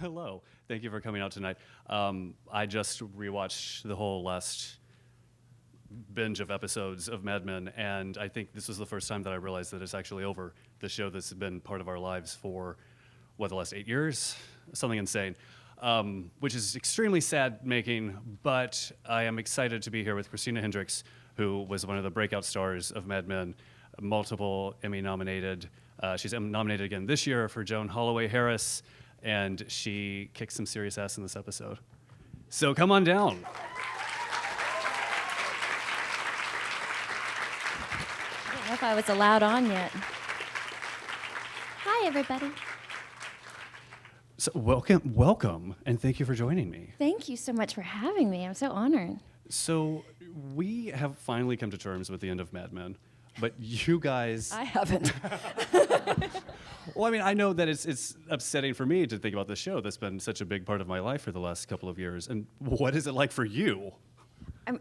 Hello. Thank you for coming out tonight. I just rewatched the whole last binge of episodes of Mad Men, and I think this was the first time that I realized that it's actually over. The show that's been part of our lives for, the last 8 years? Something insane. Which is extremely sad making, but I am excited to be here with Christina Hendricks, who was one of the breakout stars of Mad Men, multiple Emmy nominated. She's nominated again this year for Joan Holloway Harris, and she kicked some serious ass in this episode. So come on down. I don't know if I was allowed on yet. Hi, everybody. So welcome, and thank you for joining me. Thank you so much for having me. I'm so honored. So we have finally come to terms with the end of Mad Men, but you guys... I haven't. Well, I mean, I know that it's upsetting for me to think about the show that's been such a big part of my life for the last couple of years. And what is it like for you?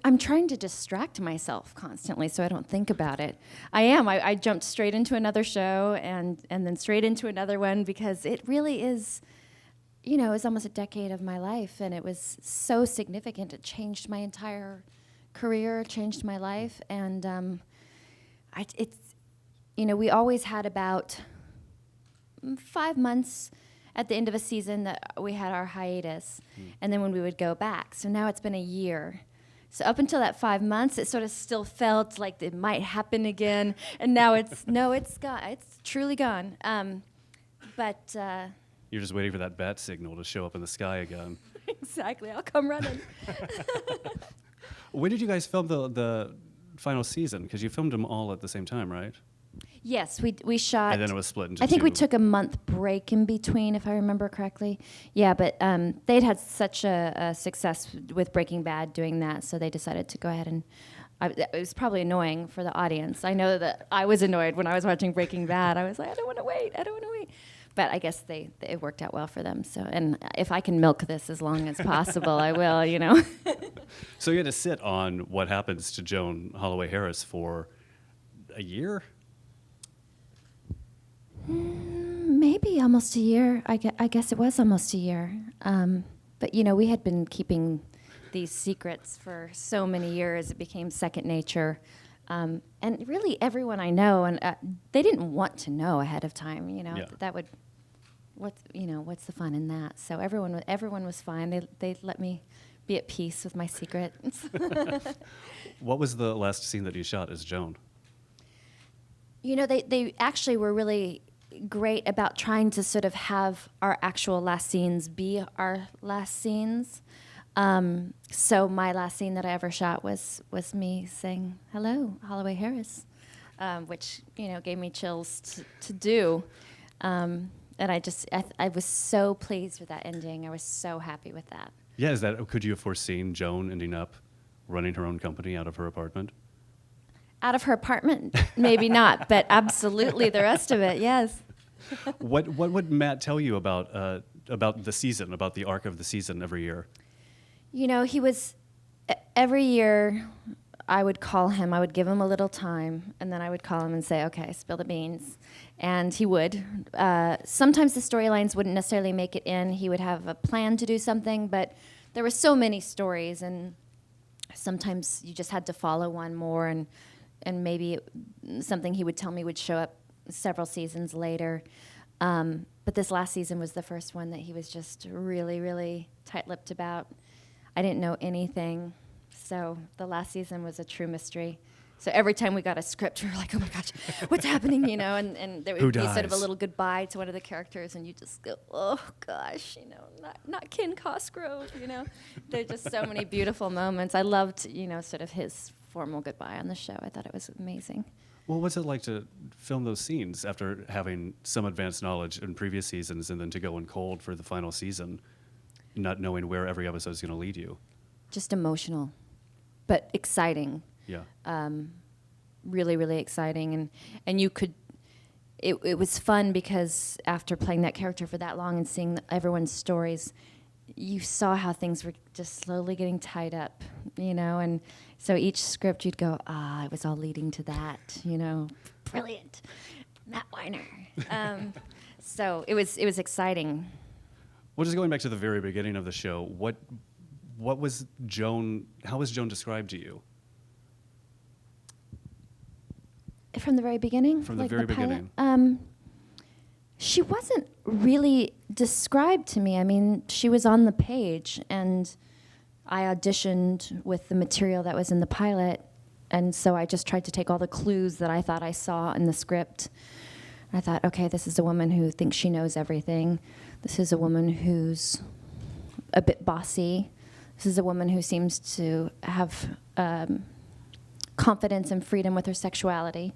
I'm trying to distract myself constantly so I don't think about it. I jumped straight into another show and then straight into another one because it really is, it was almost a decade of my life, and it was so significant. It changed my entire career, changed my life, and we always had about 5 months at the end of a season that we had our hiatus, and then when we would go back. So now it's been a year. So up until that 5 months, it sort of still felt like it might happen again, and now it's gone. It's truly gone. But you're just waiting for that bat signal to show up in the sky again. Exactly. I'll come running. When did you guys film the final season? Because you filmed them all at the same time, right? Yes, we shot. And then it was split into I think two. we took a month break in between, if I remember correctly. Yeah, but they'd had such a success with Breaking Bad doing that, so they decided to go ahead and. It was probably annoying for the audience. I know that I was annoyed when I was watching Breaking Bad. I was like, I don't want to wait. But I guess it worked out well for them. So, and if I can milk this as long as possible, I will. So you had to sit on what happens to Joan Holloway Harris for a year. Maybe almost a year. I guess it was almost a year. But we had been keeping these secrets for so many years. It became second nature. And really, everyone I know, and they didn't want to know ahead of time. Yeah. That would, what's the fun in that? So everyone was fine. They let me be at peace with my secrets. What was the last scene that you shot as Joan? They actually were really great about trying to sort of have our actual last scenes be our last scenes. So my last scene that I ever shot was me saying, "Hello, Holloway Harris," which, gave me chills to do. And I was so pleased with that ending. I was so happy with that. Yeah, could you have foreseen Joan ending up running her own company out of her apartment? Out of her apartment, maybe not, but absolutely the rest of it, yes. What would Matt tell you about the season, about the arc of the season every year? He was, every year I would call him, I would give him a little time, and then I would call him and say, okay, spill the beans. And he would. Sometimes the storylines wouldn't necessarily make it in. He would have a plan to do something, but there were so many stories, and sometimes you just had to follow one more, and maybe something he would tell me would show up several seasons later. But this last season was the first one that he was just really, really tight-lipped about. I didn't know anything, so the last season was a true mystery. So every time we got a script, we were like, oh my gosh, what's happening, and there would be sort of a little goodbye to one of the characters, and you just go, oh gosh, not Ken Cosgrove, There are just so many beautiful moments. I loved, sort of his formal goodbye on the show. I thought it was amazing. Well, what's it like to film those scenes after having some advanced knowledge in previous seasons and then to go in cold for the final season, not knowing where every episode is going to lead you? Just emotional, but exciting. Yeah. Really, really exciting. And you could, it was fun because after playing that character for that long and seeing everyone's stories, you saw how things were just slowly getting tied up, and so each script you'd go, it was all leading to that, brilliant, Matt Weiner. So it was exciting. Well, just going back to the very beginning of the show, what was Joan? How was Joan described to you? From the very beginning? From the like very pilot? beginning. She wasn't really described to me. I mean, she was on the page, and I auditioned with the material that was in the pilot, and so I just tried to take all the clues that I thought I saw in the script. I thought, okay, this is a woman who thinks she knows everything. This is a woman who's a bit bossy. This is a woman who seems to have confidence and freedom with her sexuality.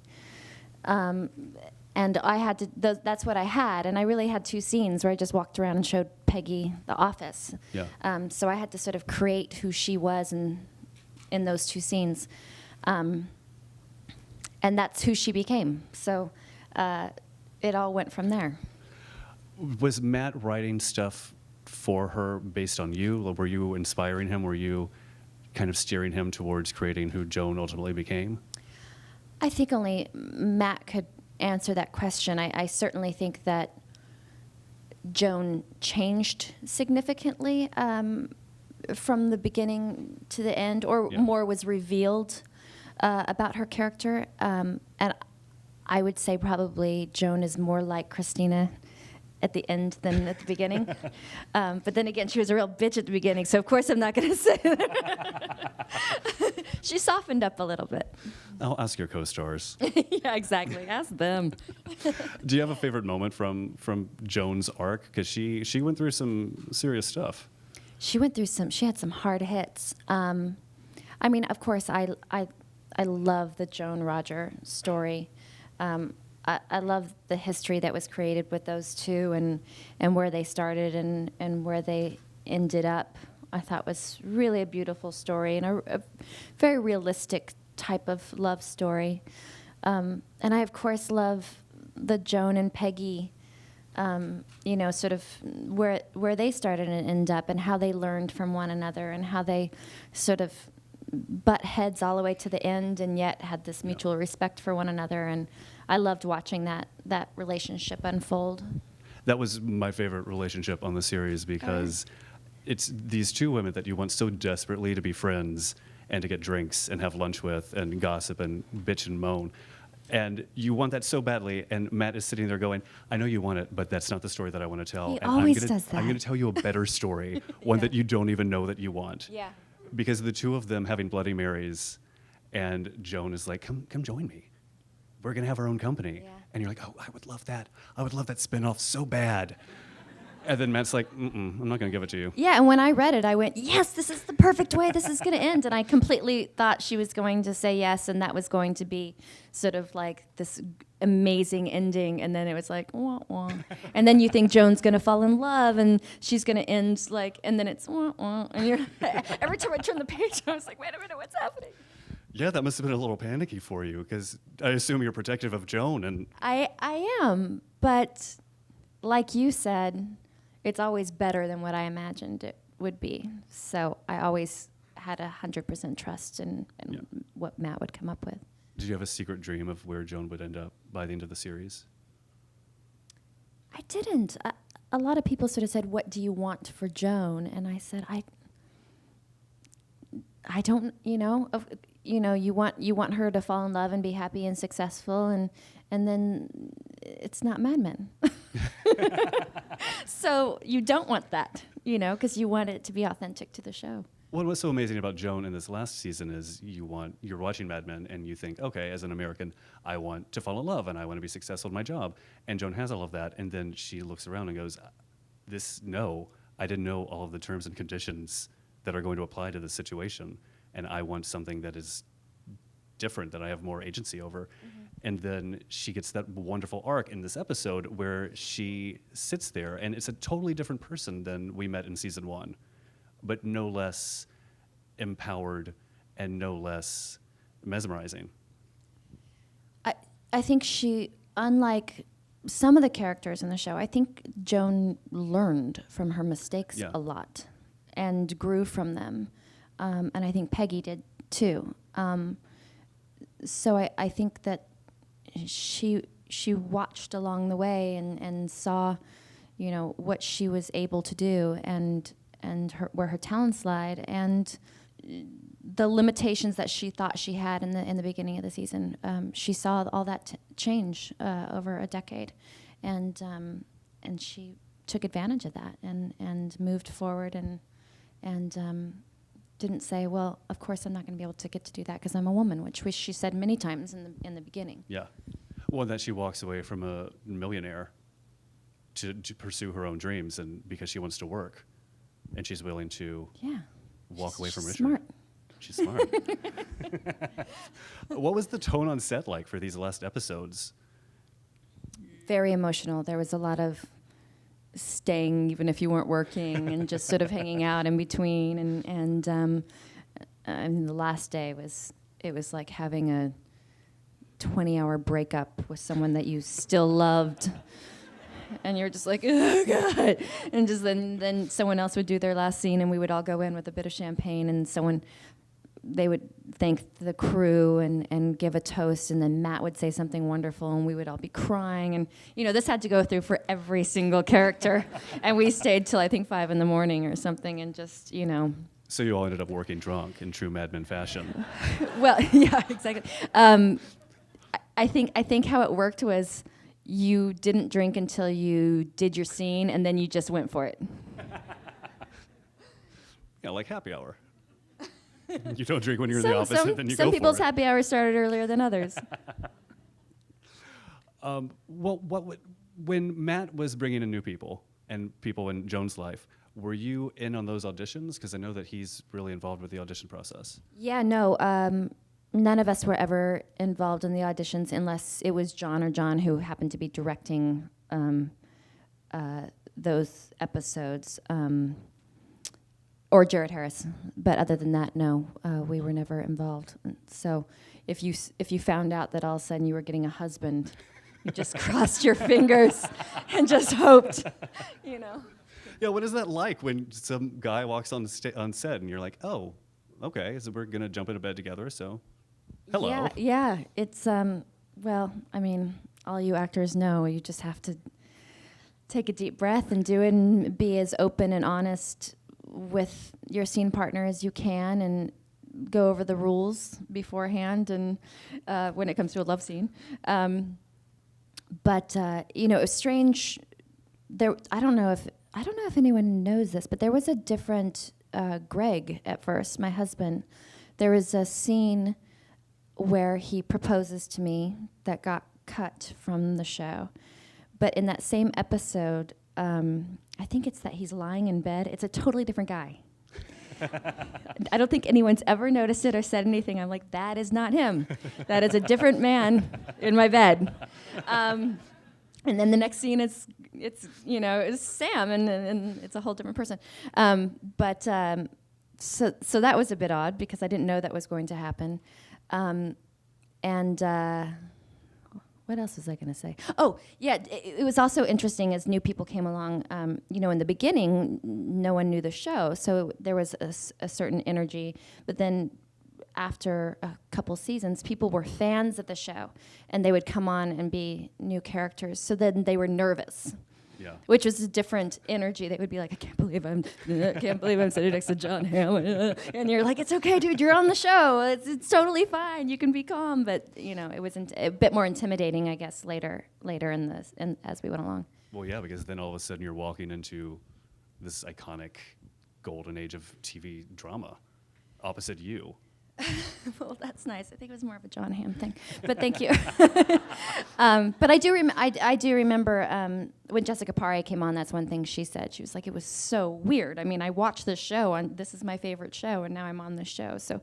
And I had to, that's what I had. And I really had 2 scenes where I just walked around and showed Peggy the office. Yeah. So I had to sort of create who she was in those 2 scenes. And that's who she became. So it all went from there. Was Matt writing stuff for her based on you? Were you inspiring him? Were you kind of steering him towards creating who Joan ultimately became? I think only Matt could answer that question. I certainly think that Joan changed significantly from the beginning to the end, or more was revealed about her character. And I would say probably Joan is more like Christina at the end than at the beginning. But then again, she was a real bitch at the beginning, so of course I'm not going to say that. She softened up a little bit. I'll ask your co-stars. Yeah, exactly. Ask them. Do you have a favorite moment from Joan's arc? Because she went through some serious stuff. She had some hard hits. I mean, of course, I love the Joan Roger story. I love the history that was created with those two, and where they started and where they ended up. I thought was really a beautiful story and a very realistic type of love story. And I, of course, love the Joan and Peggy, sort of where they started and ended up, and how they learned from one another, and how they sort of butt heads all the way to the end, and yet had this mutual respect for one another. And I loved watching that relationship unfold. That was my favorite relationship on the series, because it's these 2 women that you want so desperately to be friends and to get drinks and have lunch with and gossip and bitch and moan. And you want that so badly, and Matt is sitting there going, I know you want it, but that's not the story that I want to tell. He and always does that. I'm going to tell you a better story, one that you don't even know that you want. Yeah. Because the 2 of them having Bloody Marys, and Joan is like, come join me. We're going to have our own company. Yeah. And you're like, oh, I would love that. I would love that spinoff so bad. And then Matt's like, I'm not going to give it to you. Yeah, and when I read it, I went, yes, this is the perfect way this is going to end. And I completely thought she was going to say yes, and that was going to be sort of like this amazing ending. And then it was like, wah, wah. And then you think Joan's going to fall in love, and she's going to end like, and then it's wah, wah. And you're, every time I turn the page, I was like, wait a minute, what's happening? Yeah, that must have been a little panicky for you, because I assume you're protective of Joan. And I am, but like you said, it's always better than what I imagined it would be. So I always had 100% trust in what Matt would come up with. Did you have a secret dream of where Joan would end up by the end of the series? I didn't. A lot of people sort of said, what do you want for Joan? And I said, I don't, you want her to fall in love and be happy and successful, and then it's not Mad Men. So you don't want that, because you want it to be authentic to the show. What was so amazing about Joan in this last season is you're watching Mad Men and you think, okay, as an American, I want to fall in love and I want to be successful in my job. And Joan has all of that, and then she looks around and goes, I didn't know all of the terms and conditions that are going to apply to this situation, and I want something that is different, that I have more agency over. Mm-hmm. And then she gets that wonderful arc in this episode where she sits there, and it's a totally different person than we met in season 1, but no less empowered and no less mesmerizing. I think she, unlike some of the characters in the show, I think Joan learned from her mistakes a lot and grew from them. And I think Peggy did too. So I think that she watched along the way and saw, what she was able to do and where her talents lied, and the limitations that she thought she had in the beginning of the season. She saw all that change over a decade, and she took advantage of that and moved forward and didn't say, well, of course I'm not going to be able to get to do that because I'm a woman, which she said many times in the beginning. Yeah. Well, that she walks away from a millionaire to pursue her own dreams, and because she wants to work, and she's willing to walk away from richer. Smart. She's smart. What was the tone on set like for these last episodes? Very emotional. There was a lot of staying even if you weren't working and just sort of hanging out in between. And the last day was like having a 20-hour breakup with someone that you still loved. And you're just like, oh, God. And just then someone else would do their last scene, and we would all go in with a bit of champagne, and they would thank the crew and give a toast, and then Matt would say something wonderful, and we would all be crying. And, this had to go through for every single character. And we stayed till, I think, 5 a.m. or something, and just, So you all ended up working drunk in true Mad Men fashion. Well, yeah, exactly. I think how it worked was you didn't drink until you did your scene, and then you just went for it. Yeah, like happy hour. You don't drink when you're in the office, and then you go for it. Some people's happy hour started earlier than others. When Matt was bringing in new people and people in Joan's life, were you in on those auditions? Because I know that he's really involved with the audition process. Yeah, no. None of us were ever involved in the auditions unless it was John who happened to be directing those episodes, or Jared Harris. But other than that, no, we were never involved. So if you found out that all of a sudden you were getting a husband, you just crossed your fingers and just hoped, Yeah, what is that like when some guy walks on set and you're like, oh, okay, so we're going to jump into bed together, so hello. Yeah. It's, well, I mean, all you actors know, you just have to take a deep breath and do it and be as open and honest with your scene partner as you can and go over the rules beforehand and when it comes to a love scene. But it was strange. I don't know if anyone knows this, but there was a different Greg at first, my husband. There was a scene where he proposes to me that got cut from the show. But in that same episode, I think it's that he's lying in bed. It's a totally different guy. I don't think anyone's ever noticed it or said anything. I'm like, that is not him. That is a different man in my bed. And then the next scene it's Sam, and it's a whole different person. So that was a bit odd because I didn't know that was going to happen. What else was I going to say? Oh, yeah, it was also interesting as new people came along. In the beginning, no one knew the show, so there was a certain energy. But then after a couple seasons, people were fans of the show, and they would come on and be new characters. So then they were nervous. Yeah. Which was a different energy. They would be like, I can't believe I'm sitting next to John Hamm. And you're like, it's okay, dude, you're on the show. It's totally fine. You can be calm. But, it was a bit more intimidating, I guess, later as we went along. Well, yeah, because then all of a sudden you're walking into this iconic golden age of TV drama opposite you. Well, that's nice. I think it was more of a John Hamm thing, but thank you. But I do remember when Jessica Paré came on. That's one thing she said. She was like, "It was so weird. I mean, I watched this show, and this is my favorite show, and now I'm on this show." So,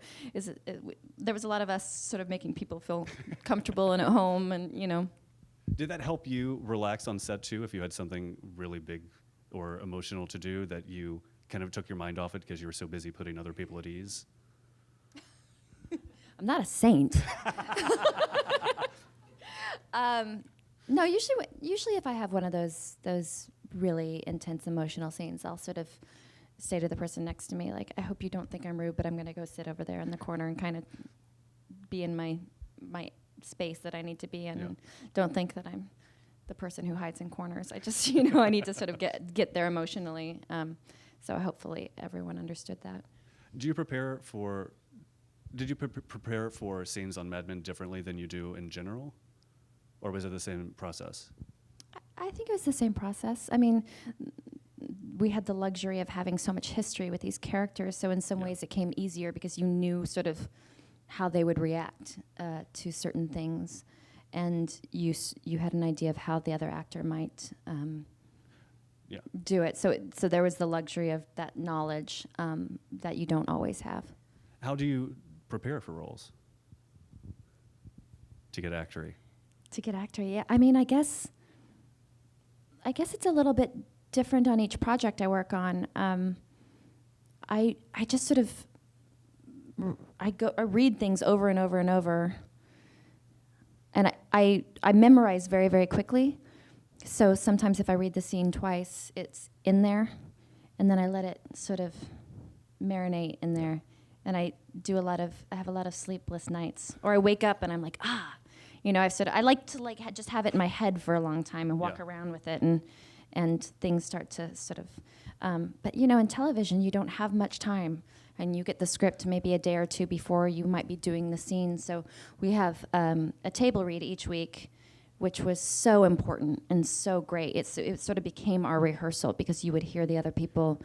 there was a lot of us sort of making people feel comfortable and at home, and Did that help you relax on set too? If you had something really big or emotional to do, that you kind of took your mind off it because you were so busy putting other people at ease? I'm not a saint. No, usually if I have one of those really intense emotional scenes, I'll sort of say to the person next to me, like, I hope you don't think I'm rude, but I'm going to go sit over there in the corner and kind of be in my space that I need to be in, and don't think that I'm the person who hides in corners. I just, you know, I need to sort of get there emotionally. So hopefully everyone understood that. Did you prepare for scenes on Mad Men differently than you do in general? Or was it the same process? I think it was the same process. I mean, we had the luxury of having so much history with these characters, so in some ways it came easier because you knew sort of how they would react to certain things, and you had an idea of how the other actor might do it. So there was the luxury of that knowledge that you don't always have. How do you prepare for roles to get actory? To get actor, yeah. I mean, I guess it's a little bit different on each project I work on. I just sort of I read things over and over and over, and I memorize very, very quickly. So sometimes if I read the scene twice, it's in there, and then I let it sort of marinate in there, and I have a lot of sleepless nights, or I wake up and I'm like, you know, I like to just have it in my head for a long time and walk around with it, and things start to sort of, but you know, in television you don't have much time, and you get the script maybe a day or two before you might be doing the scene. So we have a table read each week, which was so important and so great. It sort of became our rehearsal, because you would hear the other people,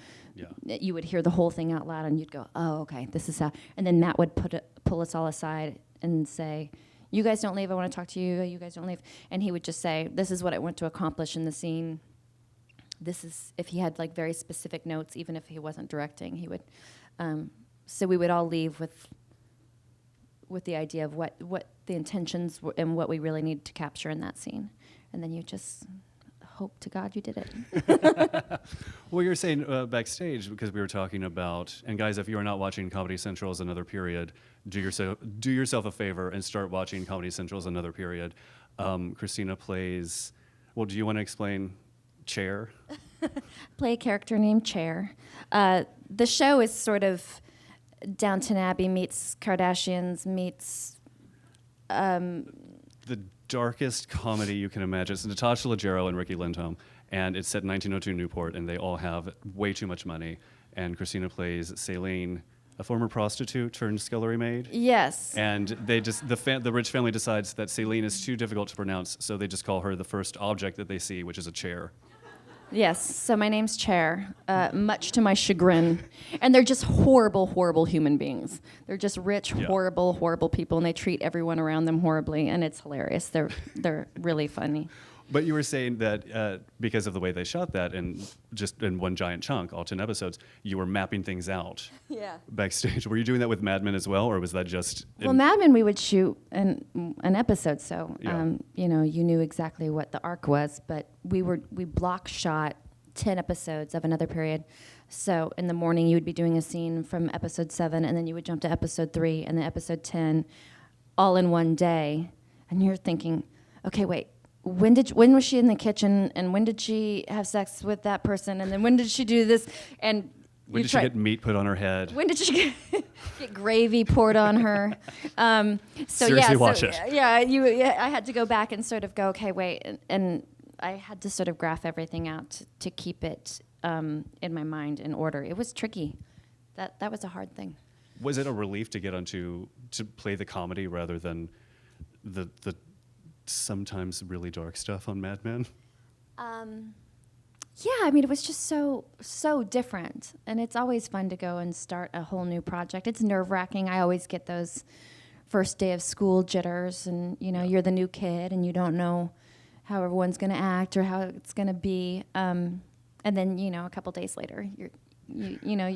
you would hear the whole thing out loud, and you'd go, oh, okay, this is how. And then Matt would pull us all aside and say, you guys don't leave, I want to talk to you, you guys don't leave. And he would just say, this is what I want to accomplish in the scene. This is, if he had like very specific notes, even if he wasn't directing, he would, so we would all leave with the idea of what the intentions were and what we really needed to capture in that scene. And then you just hope to God you did it. Well, you're saying Backstage, because we were talking about, and guys, if you are not watching Comedy Central's Another Period, do yourself a favor and start watching Comedy Central's Another Period. Christina plays, well, do you want to explain Chair? Play a character named Chair. The show is sort of Downton Abbey meets Kardashians meets... the darkest comedy you can imagine. It's Natasha Leggero and Ricky Lindholm, and it's set in 1902 Newport, and they all have way too much money. And Christina plays Celine, a former prostitute turned scullery maid. Yes. And they just the rich family decides that Celine is too difficult to pronounce, so they just call her the first object that they see, which is a chair. Yes, so my name's Chair, much to my chagrin. And they're just horrible, horrible human beings. They're just rich, horrible, horrible people, and they treat everyone around them horribly, and it's hilarious. They're really funny. But you were saying that because of the way they shot that, and just in one giant chunk, all 10 episodes, you were mapping things out backstage. Were you doing that with Mad Men as well, or was that just... Well, Mad Men, we would shoot an episode, so you know, you knew exactly what the arc was, but we block shot 10 episodes of Another Period. So in the morning, you would be doing a scene from episode 7, and then you would jump to episode 3, and then episode 10, all in one day. And you're thinking, okay, wait, when was she in the kitchen, and when did she have sex with that person, and then when did she do this, and when did she get meat put on her head? When did she get gravy poured on her? Seriously, watch it. Yeah, I had to go back and sort of go, okay, wait, and I had to sort of graph everything out to keep it in my mind in order. It was tricky. That was a hard thing. Was it a relief to get to play the comedy rather than the sometimes really dark stuff on Mad Men? Yeah, I mean, it was just so different, and it's always fun to go and start a whole new project. It's nerve-wracking. I always get those first day of school jitters, and you know, you're the new kid, and you don't know how everyone's going to act or how it's going to be. And then, you know, a couple days later, you're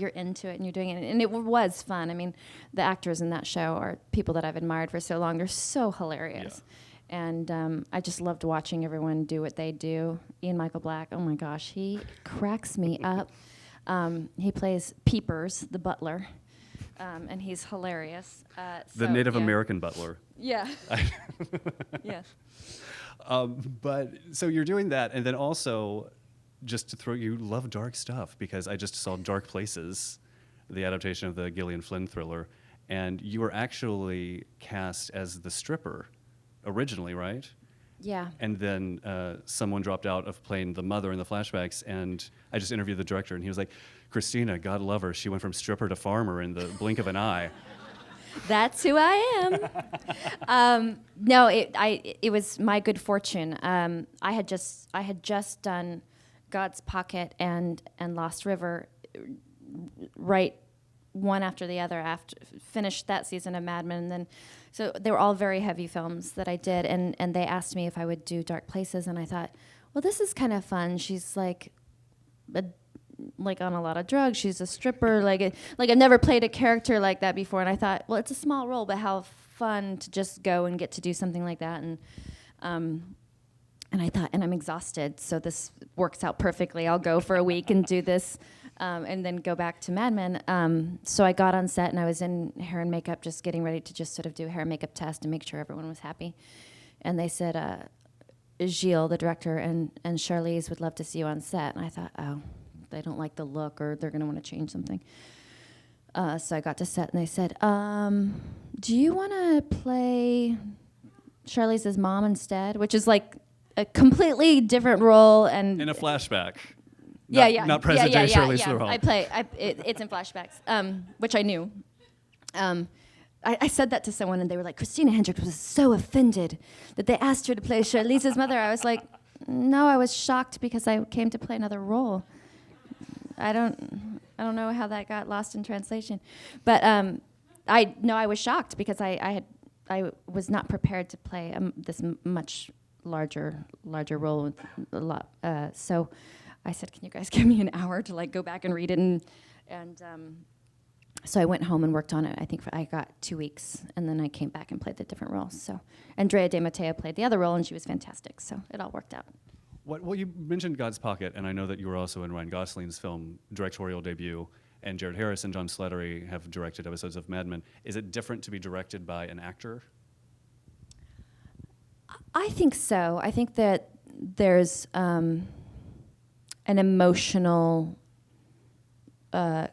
into it and you're doing it, and it was fun. I mean, the actors in that show are people that I've admired for so long. They're so hilarious. Yeah. And I just loved watching everyone do what they do. Ian Michael Black, oh my gosh, he cracks me up. He plays Peepers, the butler, and he's hilarious. The Native American butler. Yeah. Yes. But so you're doing that, and then also, just to throw, you love dark stuff, because I just saw Dark Places, the adaptation of the Gillian Flynn thriller, and you were actually cast as the stripper originally, right? Yeah. And then someone dropped out of playing the mother in the flashbacks, and I just interviewed the director, and he was like, Christina, God love her, she went from stripper to farmer in the blink of an eye. That's who I am. No, it was my good fortune. I had just done God's Pocket and Lost River, right, one after the other. After finished that season of Mad Men, and then so they were all very heavy films that I did, and they asked me if I would do Dark Places, and I thought, well, this is kind of fun. She's like on a lot of drugs. She's a stripper. Like I've never played a character like that before. And I thought, well, it's a small role, but how fun to just go and get to do something like that. And I thought, and I'm exhausted, so this works out perfectly. I'll go for a week and do this, and then go back to Mad Men. So I got on set and I was in hair and makeup, just getting ready to just sort of do a hair and makeup test and make sure everyone was happy. And they said, Gilles, the director, and Charlize would love to see you on set. And I thought, oh, they don't like the look, or they're going to want to change something. So I got to set, and they said, do you want to play Charlize's mom instead? Which is like a completely different role. And in a flashback. Not present day Charlize Theron. It's in flashbacks, which I knew. I said that to someone, and they were like, Christina Hendricks was so offended that they asked her to play Charlize's mother. I was like, no, I was shocked because I came to play another role. I don't know how that got lost in translation, but I was shocked because I was not prepared to play this much larger role with a lot. So I said, can you guys give me an hour to like go back and read it, and so I went home and worked on it. I think I got 2 weeks, and then I came back and played the different roles. So Andrea De Matteo played the other role, and she was fantastic. So it all worked out. Well, you mentioned God's Pocket, and I know that you were also in Ryan Gosling's film directorial debut, and Jared Harris and John Slattery have directed episodes of Mad Men. Is it different to be directed by an actor? I think so. I think that there's an emotional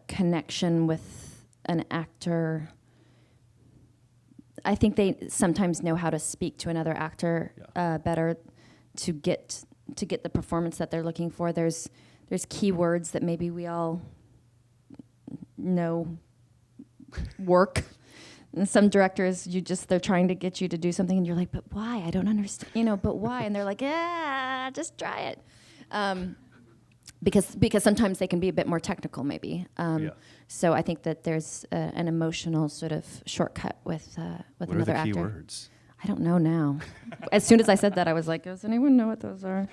connection with an actor. I think they sometimes know how to speak to another actor better to get the performance that they're looking for. There's key words that maybe we all know work. And some directors, they're trying to get you to do something, and you're like, but why? I don't understand, but why? And they're like, just try it. Because sometimes they can be a bit more technical, maybe. So I think that there's an emotional sort of shortcut with another actor. What are the key words? I don't know now. As soon as I said that, I was like, does anyone know what those are?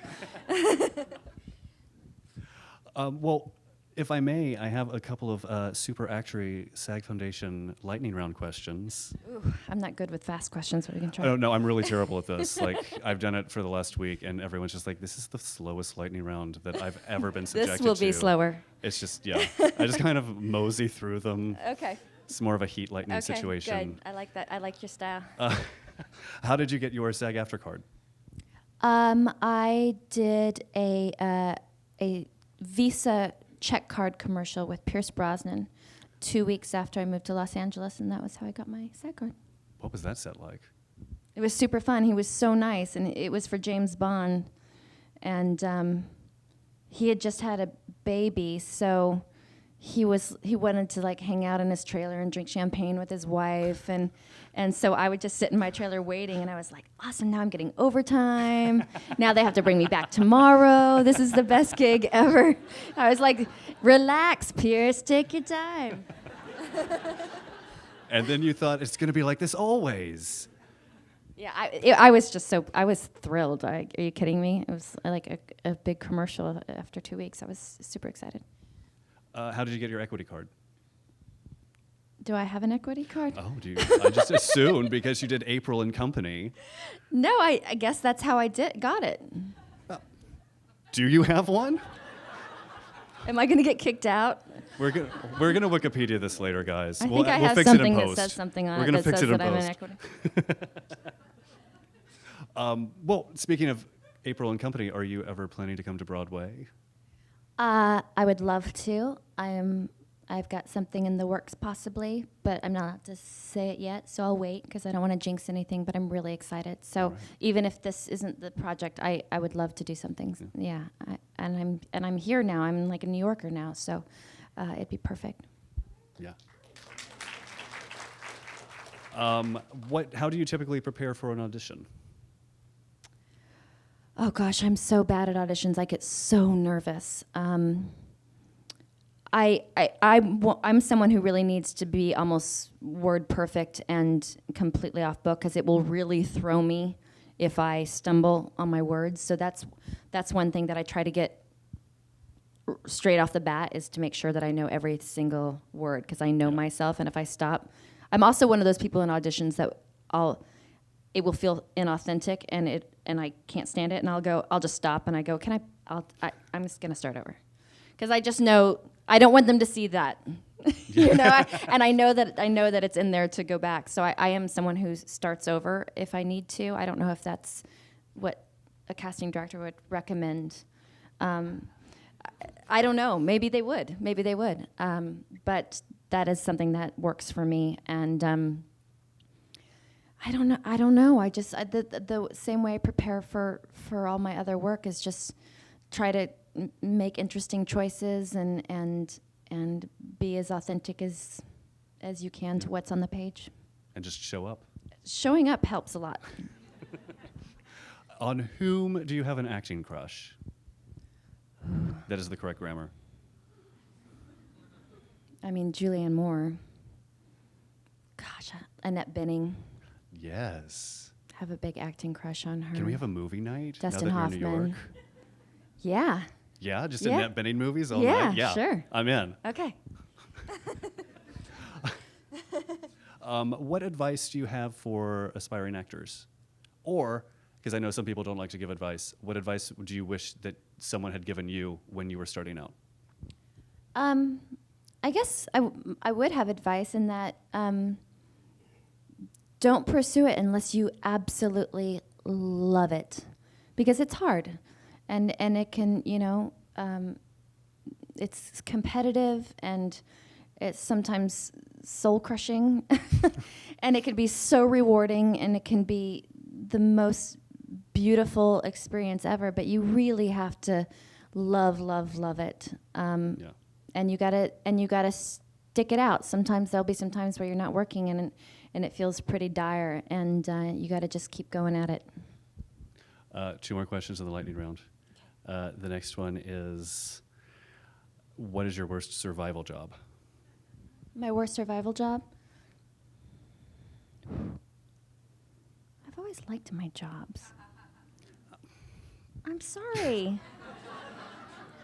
Well, if I may, I have a couple of Super Actory SAG Foundation lightning round questions. Ooh, I'm not good with fast questions, but we can try. Oh, no, I'm really terrible at this. Like, I've done it for the last week, and everyone's just like, this is the slowest lightning round that I've ever been subjected to. This will be slower. It's just, I just kind of mosey through them. Okay. It's more of a heat lightning situation. Okay, good. I like that. I like your style. How did you get your SAG-AFTRA card? I did a Visa check card commercial with Pierce Brosnan 2 weeks after I moved to Los Angeles, and that was how I got my SAG card. What was that set like? It was super fun. He was so nice, and it was for James Bond, and he had just had a baby, so he wanted to like hang out in his trailer and drink champagne with his wife, and so I would just sit in my trailer waiting, and I was like, awesome, now I'm getting overtime. Now they have to bring me back tomorrow. This is the best gig ever. I was like, relax, Pierce, take your time. And then you thought, it's going to be like this always. Yeah, I was thrilled. Are you kidding me? It was like a big commercial after 2 weeks. I was super excited. How did you get your equity card? Do I have an equity card? Oh, do you? I just assumed because you did April and Company. No, I guess that's how I got it. Do you have one? Am I going to get kicked out? We're gonna Wikipedia this later, guys. I think I have something that says something on it that says that I'm an equity. Well, speaking of April and Company, are you ever planning to come to Broadway? I would love to. I've got something in the works possibly, but I'm not allowed to say it yet, so I'll wait because I don't want to jinx anything, but I'm really excited. So even if this isn't the project, I would love to do something. Yeah, and I'm here now. I'm like a New Yorker now, so it'd be perfect. Yeah. How do you typically prepare for an audition? Oh gosh, I'm so bad at auditions. I get so nervous. I'm someone who really needs to be almost word perfect and completely off book because it will really throw me if I stumble on my words. So that's one thing that I try to get straight off the bat, is to make sure that I know every single word because I know myself, and if I stop, I'm also one of those people in auditions that it will feel inauthentic and I can't stand it, and I'll just stop and I go, I'm just gonna start over. Because I just know I don't want them to see that, and I know that it's in there to go back. So I am someone who starts over if I need to. I don't know if that's what a casting director would recommend. I don't know. Maybe they would. But that is something that works for me, and I don't know. I just the same way I prepare for all my other work is just try to make interesting choices and be as authentic as you can to what's on the page. And just show up. Showing up helps a lot. On whom do you have an acting crush? That is the correct grammar. I mean, Julianne Moore. Gosh, Annette Bening. Yes. Have a big acting crush on her. Can we have a movie night Dustin now that Hoffman. you're in New York? Yeah. Yeah, just Yeah. Annette Bening movies all night? Yeah, sure. I'm in. Okay. What advice do you have for aspiring actors? Or, because I know some people don't like to give advice, what advice do you wish that someone had given you when you were starting out? I guess I would have advice in that don't pursue it unless you absolutely love it, because it's hard, and it can, it's competitive and it's sometimes soul crushing, and it can be so rewarding, and it can be the most beautiful experience ever. But you really have to love it. And you gotta stick it out. Sometimes there'll be some times where you're not working and it feels pretty dire, and you gotta just keep going at it. 2 more questions in the lightning round. The next one is, what is your worst survival job? My worst survival job? I've always liked my jobs. I'm sorry.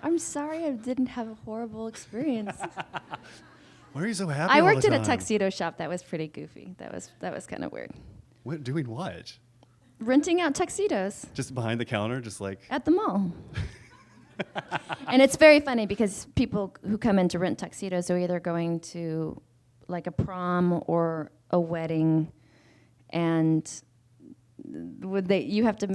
I'm sorry I didn't have a horrible experience. Why are you so happy I all worked the at a time? tuxedo shop. That was pretty goofy. That was kind of weird. Doing what? Renting out tuxedos Just behind the counter, just like... at the mall. And it's very funny because people who come in to rent tuxedos are either going to like a prom or a wedding, and you have to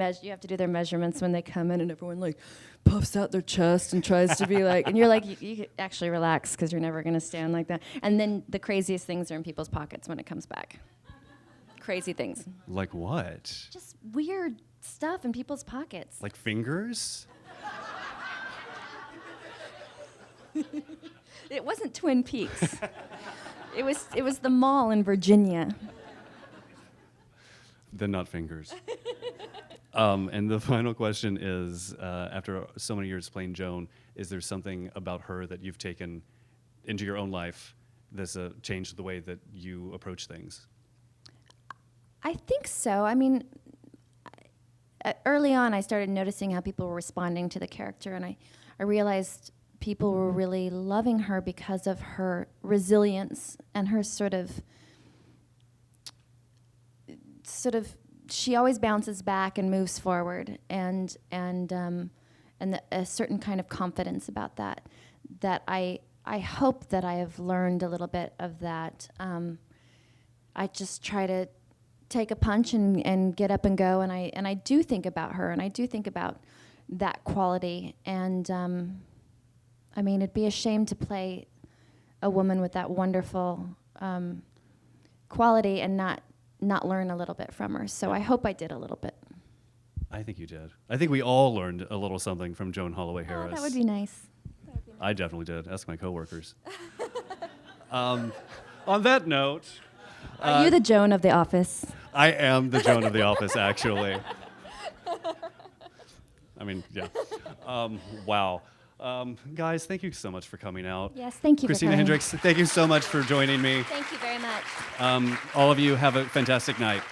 do their measurements when they come in, and everyone like puffs out their chest and tries to be like, and you're like, you actually relax because you're never going to stand like that. And then the craziest things are in people's pockets when it comes back. Crazy things. Like what? Just weird stuff in people's pockets. Like fingers? It wasn't Twin Peaks. It was the mall in Virginia. Then not fingers. And the final question is, after so many years playing Joan, is there something about her that you've taken into your own life that's changed the way that you approach things? I think so. I mean, early on, I started noticing how people were responding to the character, and I realized people were really loving her because of her resilience and her sort of she always bounces back and moves forward, and a certain kind of confidence about that I hope that I have learned a little bit of that. I just try to take a punch and get up and go, and I do think about her, and I do think about that quality, and I mean, it'd be a shame to play a woman with that wonderful quality and not learn a little bit from her. So I hope I did a little bit. I think you did. I think we all learned a little something from Joan Holloway Harris. Oh, that would be nice. I definitely did. Ask my coworkers. On that note, Are you the Joan of the office? I am the Joan of the office, actually. I mean, yeah. Wow. Guys, thank you so much for coming out. Yes, thank you Christina for coming. Hendricks, thank you so much for joining me. Thank you very much. All of you have a fantastic night.